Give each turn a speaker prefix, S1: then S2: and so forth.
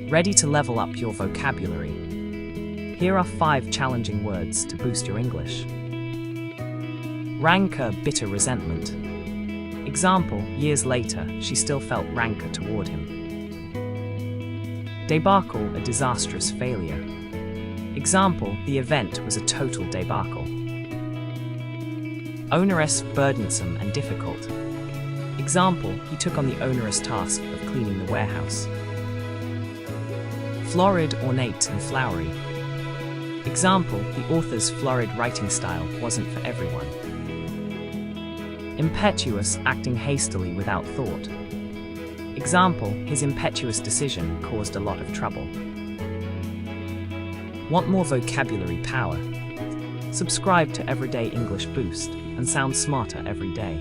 S1: Ready to level up your vocabulary? Here are 5 challenging words to boost your English. Rancor, bitter resentment. Example, years later, she still felt rancor toward him. Debacle, a disastrous failure. Example, the event was a total debacle. Onerous, burdensome, and difficult. Example, he took on the onerous task of cleaning the warehouse. Florid, ornate, and flowery. Example, the author's florid writing style wasn't for everyone. Impetuous, acting hastily without thought. Example, his impetuous decision caused a lot of trouble. Want more vocabulary power? Subscribe to Everyday English Boost and sound smarter every day.